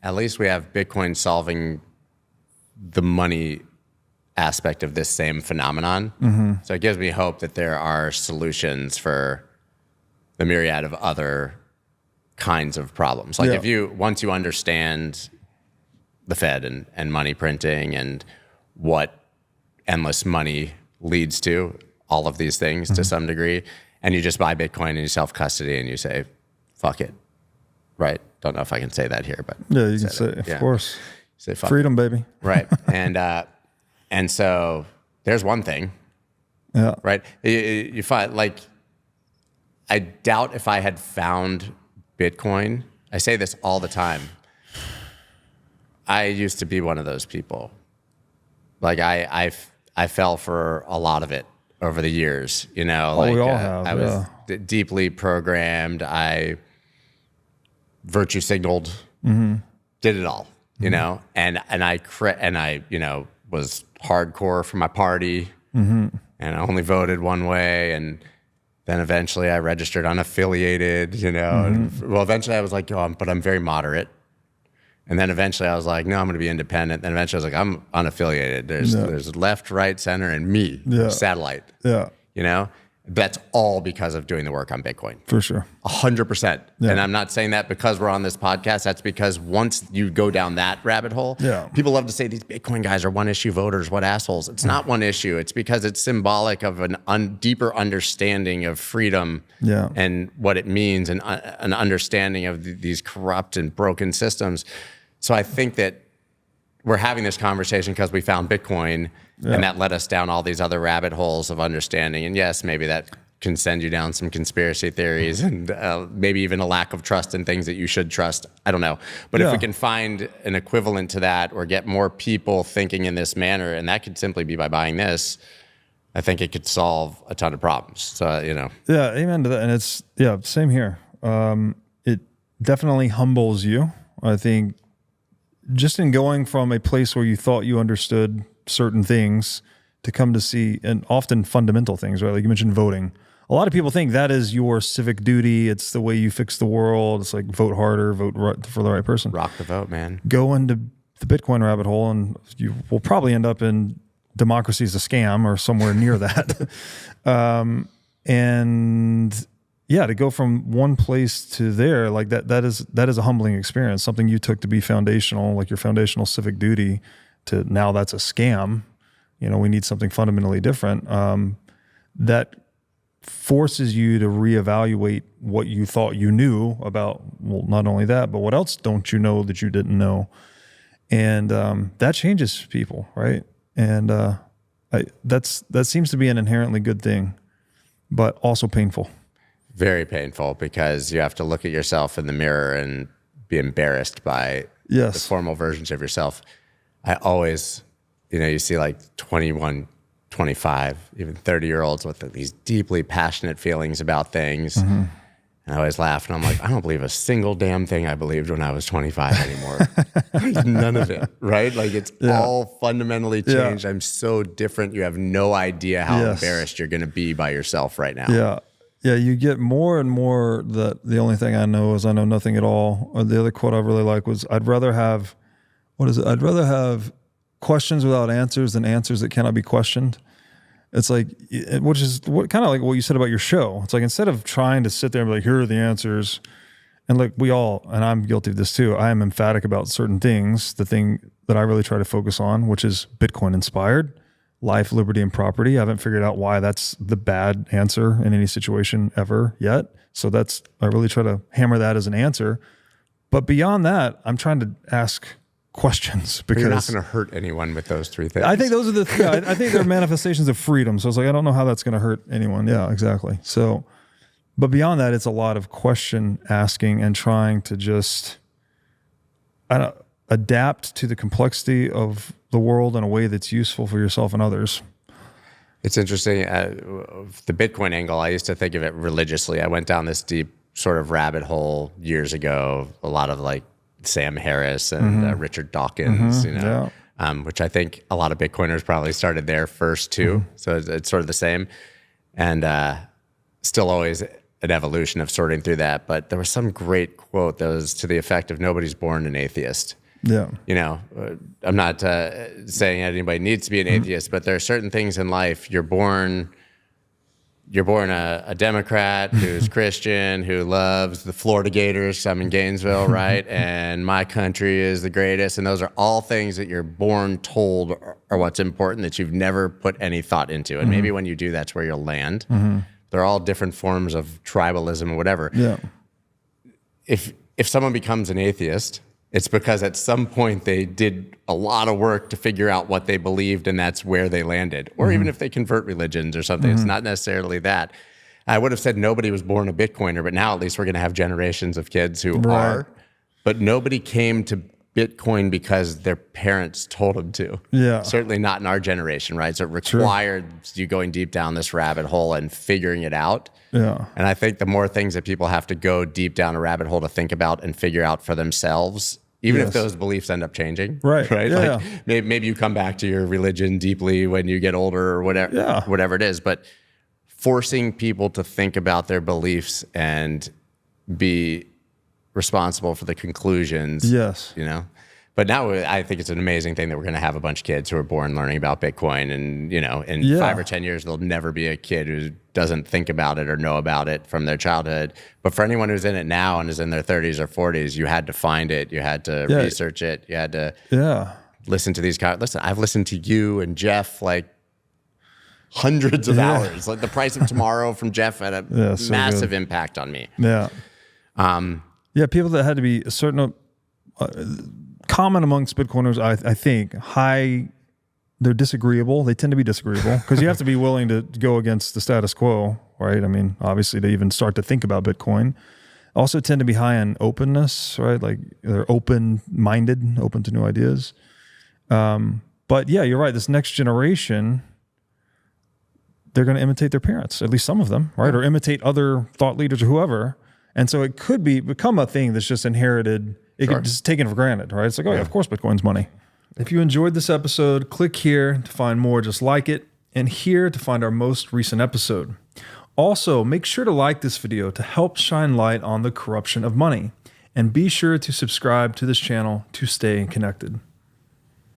at least we have Bitcoin solving the money aspect of this same phenomenon. Mm-hmm. So it gives me hope that there are solutions for the myriad of other kinds of problems. Like once you understand the Fed and money printing and what endless money leads to, all of these things to some degree, and you just buy Bitcoin and you self-custody and you say, fuck it, right? Don't know if I can say that here, but yeah, you can say it. Of course. Say fuck freedom, it. baby. Right. And so there's one thing. Yeah. Right. You find, like, I doubt if I had found Bitcoin, I say this all the time, I used to be one of those people. Like I fell for a lot of it over the years, you know, like we all have, I was deeply programmed. I virtue signaled, did it all, you know, and I, you know, was hardcore for my party and I only voted one way. And then eventually I registered unaffiliated, you know, and, well, eventually I was like, oh, but I'm very moderate. And then eventually I was like, no, I'm going to be independent. Then eventually I was like, I'm unaffiliated. There's left, right, center, and me, satellite. Yeah. You know, that's all because of doing the work on Bitcoin. For sure. 100%. Yeah. And I'm not saying that because we're on this podcast. That's because once you go down that rabbit hole, people love to say these Bitcoin guys are one issue voters. What assholes. It's not one issue. It's because it's symbolic of an deeper understanding of freedom and what it means, and an understanding of these corrupt and broken systems. So I think that we're having this conversation because we found Bitcoin, and that led us down all these other rabbit holes of understanding. And yes, maybe that can send you down some conspiracy theories and maybe even a lack of trust in things that you should trust. I don't know. But if we can find an equivalent to that, or get more people thinking in this manner, and that could simply be by buying this, I think it could solve a ton of problems. So, you know. Yeah, amen to that. And it's, same here. It definitely humbles you. I think just in going from a place where you thought you understood certain things to come to see, and often fundamental things, right? Like you mentioned voting. A lot of people think that is your civic duty. It's the way you fix the world. It's like vote harder, vote for the right person. Rock the vote, man. Go into the Bitcoin rabbit hole and you will probably end up in democracy is a scam or somewhere near that. And yeah, to go from one place to there, like that is a humbling experience. Something you took to be foundational, like your foundational civic duty, to now that's a scam. You know, we need something fundamentally different. That forces you to reevaluate what you thought you knew about, well, not only that, but what else don't you know that you didn't know? And that changes people, right? And that seems to be an inherently good thing, but also painful. Very painful, because you have to look at yourself in the mirror and be embarrassed by the formal versions of yourself. I always, you know, you see like 21, 25, even 30-year-olds with these deeply passionate feelings about things. And I always laugh and I'm like, I don't believe a single damn thing I believed when I was 25 anymore. None of it, right? Like it's all fundamentally changed. I'm so different. You have no idea how embarrassed you're going to be by yourself right now. Yeah, you get more and more that the only thing I know is I know nothing at all. Or the other quote I really like was, I'd rather have questions without answers than answers that cannot be questioned. It's like, which is kind of like what you said about your show. It's like, instead of trying to sit there and be like, here are the answers, and like we all, and I'm guilty of this too, I am emphatic about certain things. The thing that I really try to focus on, which is Bitcoin inspired, life, liberty, and property. I haven't figured out why that's the bad answer in any situation ever yet. So I really try to hammer that as an answer. But beyond that, I'm trying to ask questions, because you're not going to hurt anyone with those three things. I think those are I think they're manifestations of freedom. So it's like, I don't know how that's going to hurt anyone. Yeah, exactly. So, but beyond that, it's a lot of question asking and trying to just adapt to the complexity of the world in a way that's useful for yourself and others. It's interesting. The Bitcoin angle, I used to think of it religiously. I went down this deep sort of rabbit hole years ago, a lot of like Sam Harris and Richard Dawkins, you know, which I think a lot of Bitcoiners probably started there first too. So it's sort of the same. And still always an evolution of sorting through that. But there was some great quote that was to the effect of nobody's born an atheist. Yeah. You know, I'm not saying anybody needs to be an atheist, but there are certain things in life. You're born a Democrat who's Christian, who loves the Florida Gators. I'm in Gainesville, right? And my country is the greatest. And those are all things that you're born told are what's important, that you've never put any thought into. And maybe when you do, that's where you'll land. They're all different forms of tribalism or whatever. Yeah. If someone becomes an atheist, it's because at some point they did a lot of work to figure out what they believed, and that's where they landed. Or even if they convert religions or something, it's not necessarily that. I would have said nobody was born a Bitcoiner, but now at least we're going to have generations of kids who are. But nobody came to Bitcoin because their parents told them to. Yeah. Certainly not in our generation, right? So it required you going deep down this rabbit hole and figuring it out. Yeah. And I think the more things that people have to go deep down a rabbit hole to think about and figure out for themselves, even if those beliefs end up changing, right? Yeah, like maybe you come back to your religion deeply when you get older or whatever, whatever it is. But forcing people to think about their beliefs and be responsible for the conclusions, you know. But now I think it's an amazing thing that we're going to have a bunch of kids who are born learning about Bitcoin, and you know, in 5 or 10 years, there'll never be a kid who doesn't think about it or know about it from their childhood. But for anyone who's in it now and is in their 30s or 40s, you had to find it, you had to research it, you had to listen to these guys. Listen, I've listened to you and Jeff like hundreds of hours. Like The Price of Tomorrow from Jeff had a massive impact on me. Yeah. People that had to be a certain common amongst Bitcoiners, I think, they're disagreeable. They tend to be disagreeable because you have to be willing to go against the status quo, right? I mean, obviously, to even start to think about Bitcoin. Also tend to be high on openness, right? Like they're open-minded, open to new ideas. But yeah, you're right. This next generation, they're going to imitate their parents, at least some of them, right? Or imitate other thought leaders or whoever. And so it could become a thing that's just inherited. It could just taken for granted, right? It's like, oh yeah, of course Bitcoin's money. If you enjoyed this episode, click here to find more just like it, and here to find our most recent episode. Also, make sure to like this video to help shine light on the corruption of money. And be sure to subscribe to this channel to stay connected.